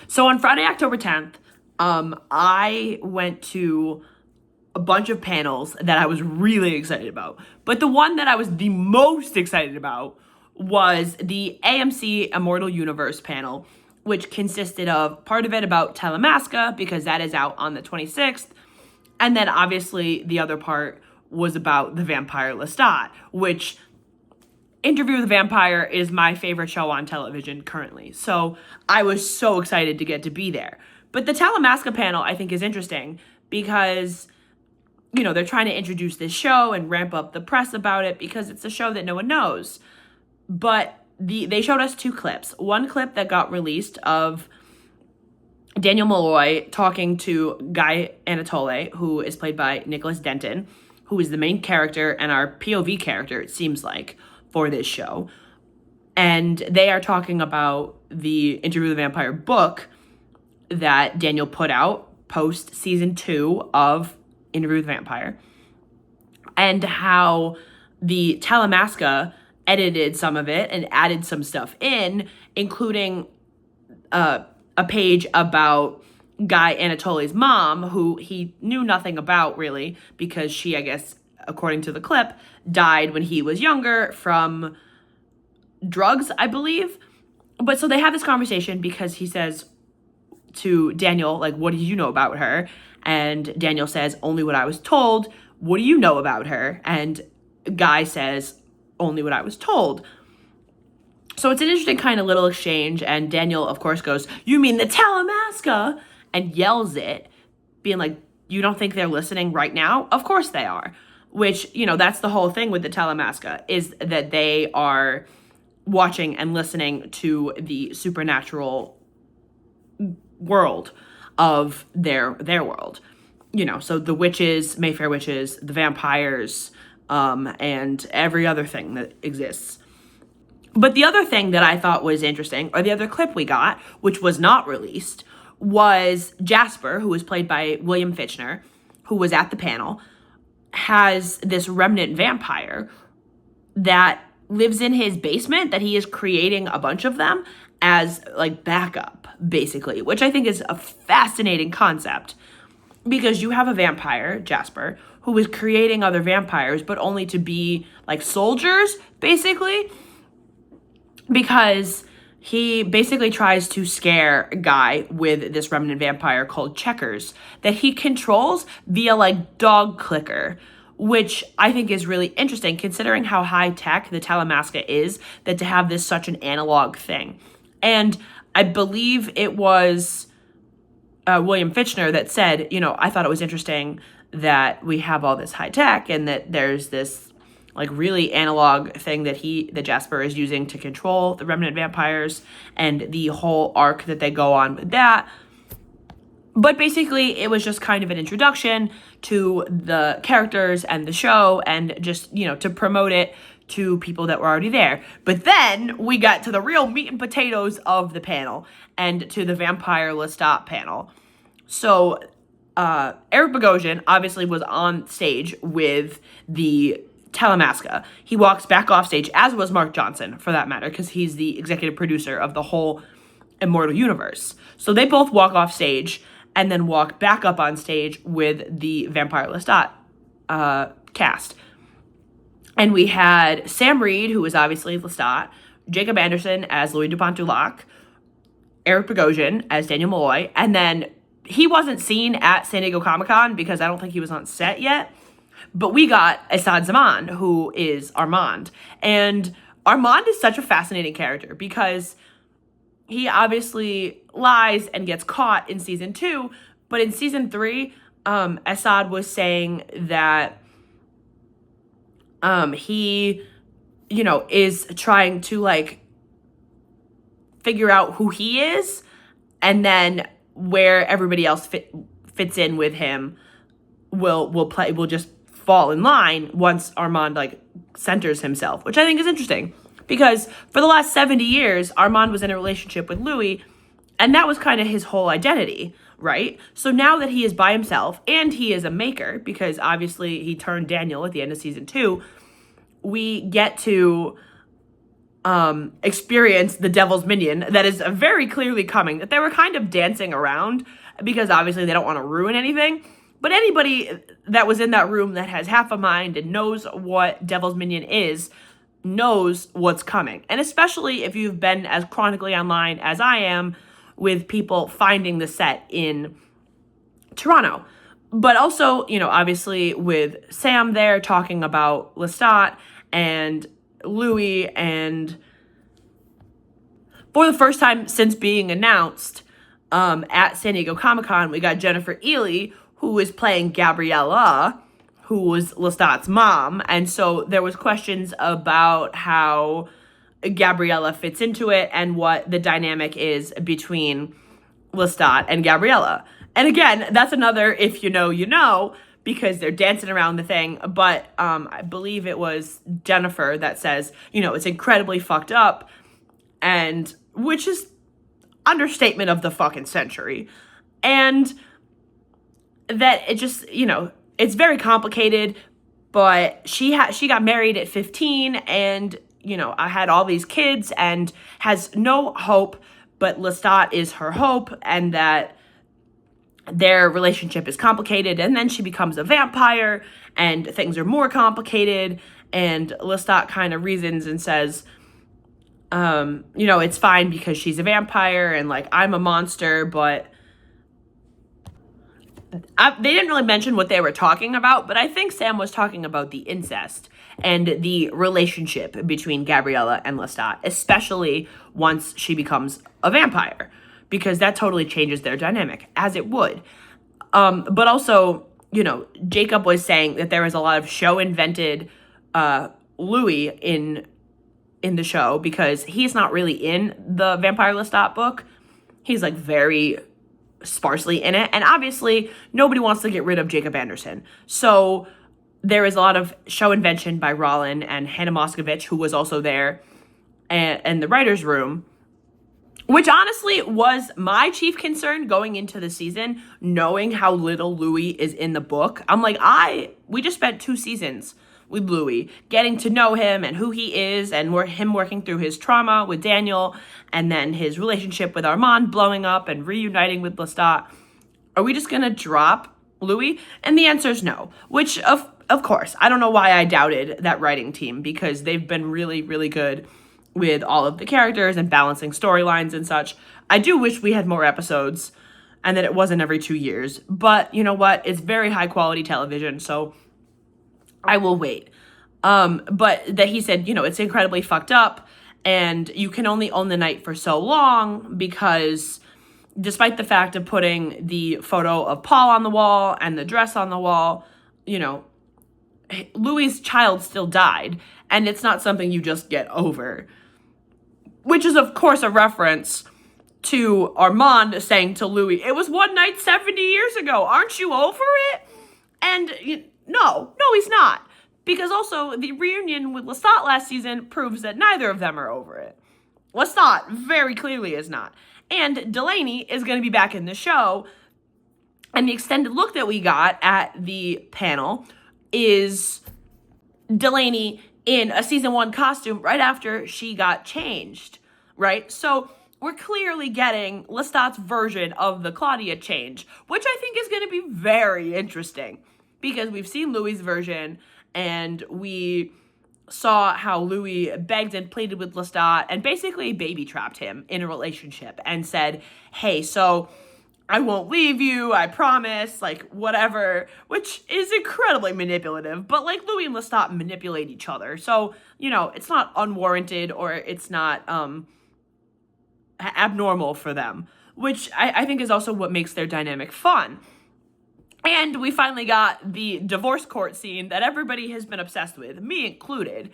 So on Friday, October 10th, I went to a bunch of panels that I was really excited about. But the one that I was the most excited about was the AMC Immortal Universe panel, which consisted of part of it about Telemasca, because that is out on the 26th. And then obviously the other part was about the vampire Lestat, which Interview with the Vampire is my favorite show on television currently. So I was so excited to get to be there. But the Talamasca panel, I think, is interesting because, they're trying to introduce this show and ramp up the press about it because it's a show that no one knows. But they showed us two clips. One clip that got released of Daniel Malloy talking to Guy Anatole, who is played by Nicholas Denton, who is the main character and our POV character, it seems like, for this show. And they are talking about the Interview with the Vampire book that Daniel put out post season 2 of Interview with the Vampire, and how the Talamasca edited some of it and added some stuff in, including a page about Guy Anatole's mom, who he knew nothing about really, because she, I guess, according to the clip, died when he was younger from drugs, I believe. But so they have this conversation because he says to Daniel, like, what do you know about her? And Daniel says, only what I was told. What do you know about her? And Guy says, only what I was told. So it's an interesting kind of little exchange. And Daniel, of course, goes, you mean the Talamasca? And yells it, being like, you don't think they're listening right now? Of course they are. Which, that's the whole thing with the Talamasca, is that they are watching and listening to the supernatural world of their world. So the witches, Mayfair witches, the vampires, and every other thing that exists. But the other thing that I thought was interesting, or the other clip we got, which was not released, was Jasper, who was played by William Fichtner, who was at the panel, has this remnant vampire that lives in his basement, that he is creating a bunch of them as like backup, basically, which I think is a fascinating concept, because you have a vampire, Jasper, who is creating other vampires, but only to be like soldiers, basically, because he basically tries to scare Guy with this remnant vampire called Checkers that he controls via like dog clicker, which I think is really interesting considering how high tech the Talamasca is, that to have this such an analog thing. And I believe it was William Fichtner that said, I thought it was interesting that we have all this high tech and that there's this like really analog thing that Jasper is using to control the remnant vampires, and the whole arc that they go on with that. But basically it was just kind of an introduction to the characters and the show, and just, to promote it to people that were already there. But then we got to the real meat and potatoes of the panel, and to the Vampire Lestat panel. So Eric Bogosian obviously was on stage with the Talamasca. He walks back off stage, as was Mark Johnson, for that matter, because he's the executive producer of the whole Immortal Universe. So they both walk off stage and then walk back up on stage with the Vampire Lestat cast. And we had Sam Reed, who was obviously Lestat, Jacob Anderson as Louis Dupont-Dulac, Eric Bogosian as Daniel Malloy, and then he wasn't seen at San Diego Comic-Con because I don't think he was on set yet. But we got Asad Zaman, who is Armand. And Armand is such a fascinating character because he obviously lies and gets caught in season 2. But in season 3, Asad was saying that he, is trying to like figure out who he is, and then where everybody else fits in with him will just fall in line once Armand like centers himself, which I think is interesting because for the last 70 years, Armand was in a relationship with Louis, and that was kind of his whole identity, right? So now that he is by himself and he is a maker, because obviously he turned Daniel at the end of season 2, we get to experience the devil's minion that is very clearly coming, that they were kind of dancing around because obviously they don't want to ruin anything. But anybody that was in that room that has half a mind and knows what devil's minion is knows what's coming. And especially if you've been as chronically online as I am with people finding the set in Toronto. But also, obviously with Sam there talking about Lestat and Louis, and for the first time since being announced at San Diego Comic-Con, we got Jennifer Ehle, who is playing Gabriella, who was Lestat's mom. And so there was questions about how Gabriella fits into it and what the dynamic is between Lestat and Gabriella. And again, that's another if you know, you know, because they're dancing around the thing. But I believe it was Jennifer that says, it's incredibly fucked up, and which is understatement of the fucking century. And that it just, it's very complicated, but she got married at 15 and, I had all these kids and has no hope, but Lestat is her hope, and that their relationship is complicated, and then she becomes a vampire and things are more complicated, and Lestat kind of reasons and says, it's fine because she's a vampire and I'm a monster, but they didn't really mention what they were talking about, but I think Sam was talking about the incest and the relationship between Gabriella and Lestat, especially once she becomes a vampire, because that totally changes their dynamic, as it would. But also, Jacob was saying that there was a lot of show-invented Louis in the show, because he's not really in the Vampire Lestat book. He's very sparsely in it. And obviously, nobody wants to get rid of Jacob Anderson. So there is a lot of show invention by Rollin and Hannah Moscovich, who was also there, and the writer's room, which honestly was my chief concern going into the season, knowing how little Louis is in the book. I'm we just spent 2 seasons with Louis, getting to know him and who he is, and him working through his trauma with Daniel, and then his relationship with Armand blowing up and reuniting with Lestat. Are we just going to drop Louis? And the answer is no, which of course, I don't know why I doubted that writing team, because they've been really, really good with all of the characters and balancing storylines and such. I do wish we had more episodes and that it wasn't every 2 years, but you know what? It's very high quality television, so I will wait. But that he said, it's incredibly fucked up, and you can only own the night for so long, because despite the fact of putting the photo of Paul on the wall and the dress on the wall, Louis' child still died, and it's not something you just get over. Which is, of course, a reference to Armand saying to Louis, it was one night 70 years ago. Aren't you over it? And no, he's not. Because also, the reunion with Lestat last season proves that neither of them are over it. Lestat very clearly is not. And Delaney is going to be back in the show. And the extended look that we got at the panel is Delaney in a season 1 costume right after she got changed, right? So we're clearly getting Lestat's version of the Claudia change, which I think is going to be very interesting, because we've seen Louis' version, and we saw how Louis begged and pleaded with Lestat and basically baby trapped him in a relationship and said, hey, so I won't leave you, I promise, whatever, which is incredibly manipulative, but Louis and Lestat manipulate each other, so, it's not unwarranted, or it's not abnormal for them, which I think is also what makes their dynamic fun. And we finally got the divorce court scene that everybody has been obsessed with, me included,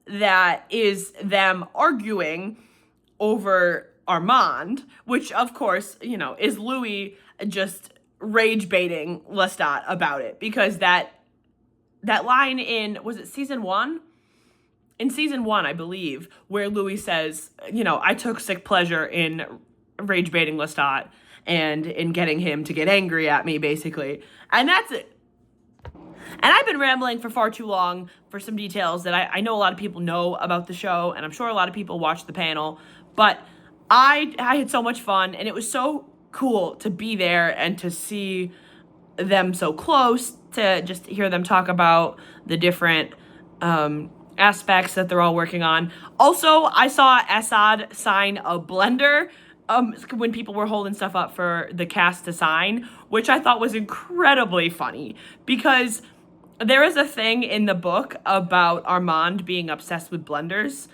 that is them arguing over Armand, which of course, is Louis just rage baiting Lestat about it, because that line in, was it season 1? In season 1, I believe, where Louis says, I took sick pleasure in rage baiting Lestat and in getting him to get angry at me, basically. And that's it. And I've been rambling for far too long for some details that I know a lot of people know about the show, and I'm sure a lot of people watched the panel. But I had so much fun, and it was so cool to be there and to see them so close, to just hear them talk about the different aspects that they're all working on. Also, I saw Assad sign a blender when people were holding stuff up for the cast to sign, which I thought was incredibly funny because there is a thing in the book about Armand being obsessed with blenders.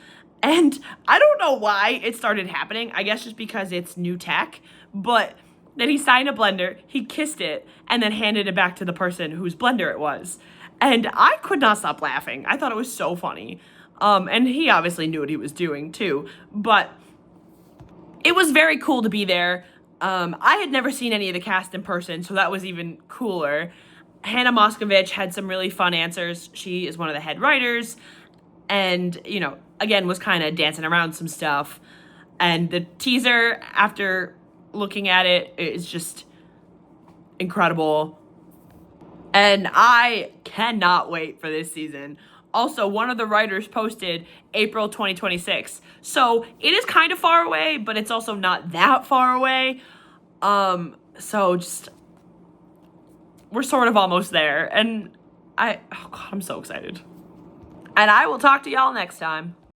And I don't know why it started happening. I guess just because it's new tech. But then he signed a blender, he kissed it, and then handed it back to the person whose blender it was. And I could not stop laughing. I thought it was so funny. And he obviously knew what he was doing too. But it was very cool to be there. I had never seen any of the cast in person, so that was even cooler. Hannah Moscovich had some really fun answers. She is one of the head writers and, again, was kind of dancing around some stuff. And the teaser, after looking at it, is just incredible. And I cannot wait for this season. Also, one of the writers posted April 2026. So it is kind of far away, but it's also not that far away. So just, we're sort of almost there. And oh God, I'm so excited. And I will talk to y'all next time.